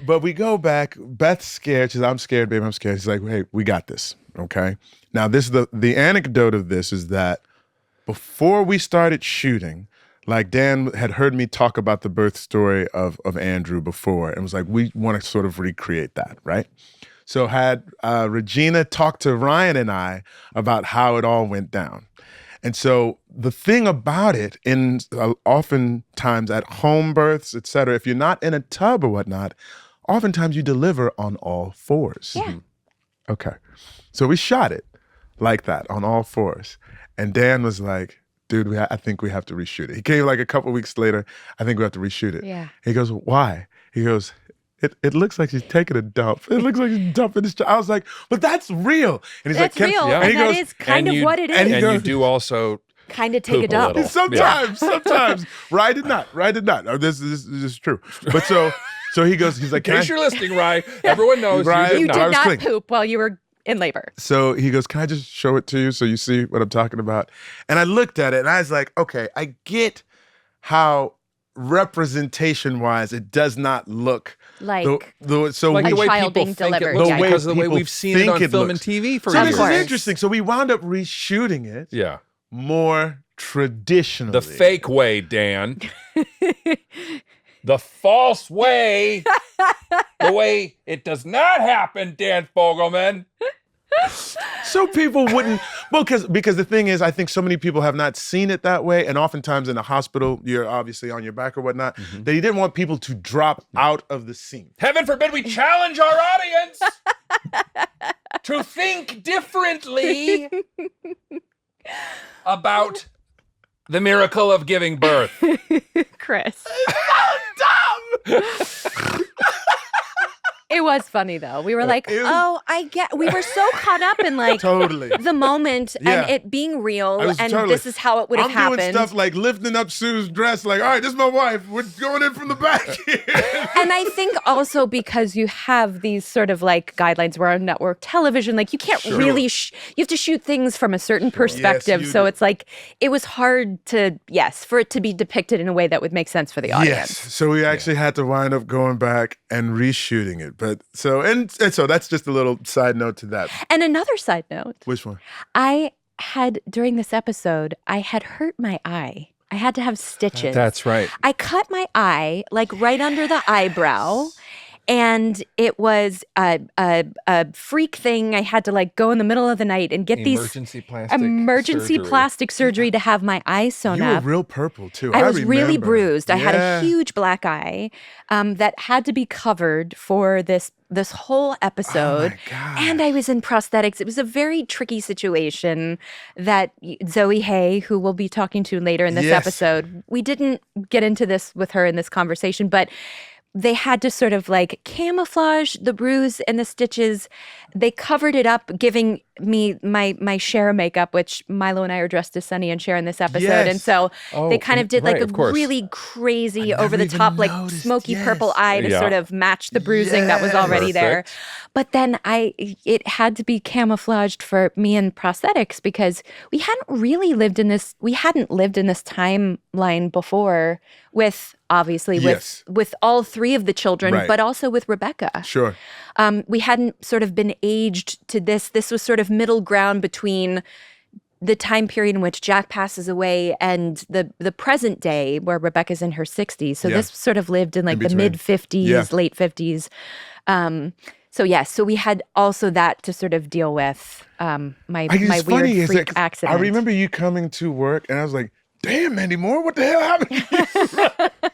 But we go back. Beth's scared. She says, I'm scared, babe. I'm scared. She's like, hey, we got this. Okay. Now, this is the anecdote of this is that before we started shooting, like Dan had heard me talk about the birth story of Andrew before and was like, we want to sort of recreate that, right? So had Regina talk to Ryan and I about how it all went down. And so the thing about it, in oftentimes at home births, et cetera, if you're not in a tub or whatnot, oftentimes you deliver on all fours. Yeah. Okay. So we shot it like that on all fours. And Dan was like, dude, I think we have to reshoot it. He came like a couple weeks later, I think we have to reshoot it. Yeah. He goes, why? He goes, it looks like she's taking a dump. It looks like she's dumping this. I was like, but that's real. And he's That's like, real. and And he that goes, is kind of what it is. and he And goes- you do also Kind of take a poop a dump. little. sometimes. Rye did not. Oh, this is true. But so he goes, he's like, In case you're listening, Rye, everyone knows Rye, you You did did I was not clean. poop while you were in labor. So he goes, can I just show it to you so you see what I'm talking about? And I looked at it and I was like, okay, I get how representation-wise it does not look Like so like we, the way child people being think delivered. it looks Yeah. because of the way people we've seen it think on it film looks. and TV for so years. this course. is interesting. So we wound up reshooting it Yeah. more traditionally. The fake way, Dan. The false way. The way it does not happen, Dan Fogelman. So people wouldn't, well, because the thing is, I think so many people have not seen it that way, and oftentimes in a hospital, you're obviously on your back or whatnot, that he didn't want people to drop out of the scene. Heaven forbid we challenge our audience to think differently about the miracle of giving birth. Chris. It was funny though. We were like, it was- oh, we were so caught up in like Totally. the moment Yeah. and it being real I was and totally- this is how it would have I'm happened. doing stuff like lifting up Sue's dress, like, all right, this is my wife. We're going in from the back here. And I think also because you have these sort of like guidelines where on network television, like you can't Sure. really, you have to shoot things from a certain perspective. you So do. it's like, it was hard for it to be depicted in a way that would make sense for the audience. Yes. So we actually had to wind up going back and reshooting it. But so so that's just a little side note to that. And another side note, Which one? during this episode, I had hurt my eye. I had to have stitches. That's right. I cut my eye, like right under the eyebrow. And it was a freak thing. I had to like go in the middle of the night and get Emergency emergency surgery. plastic surgery to have my eye sewn You were up. real purple too. I was really remember. bruised. I had Yeah. a huge black eye that had to be covered for this whole episode. Oh my God. And I was in prosthetics. It was a very tricky situation that Zoe Hay, who we'll be talking to later in this Yes. episode, we didn't get into this with her in this conversation, but they had to sort of like camouflage the bruise and the stitches. They covered it up, giving me my Cher makeup, which Milo and I are dressed as Sunny and Cher in this episode. Yes. And so they kind of did like right, a of course. really crazy I never over the even top, like noticed. smoky Yes. purple eye to Yeah. sort of match the bruising that was already there. Perfect. But then it had to be camouflaged for me in prosthetics because we hadn't lived in this timeline before with obviously Yes. with all three of the children, Right. but also with Rebecca. Sure. We hadn't sort of been aged to this. This was sort of middle ground between the time period in which Jack passes away and the present day where Rebecca's in her 60s. So Yeah. this sort of lived in like the between. mid 50s, Yeah. late 50s. So yes, so we had also that to sort of deal with my It's funny weird is freak that accident. I remember you coming to work and I was like, damn, Mandy Moore, what the hell happened to you?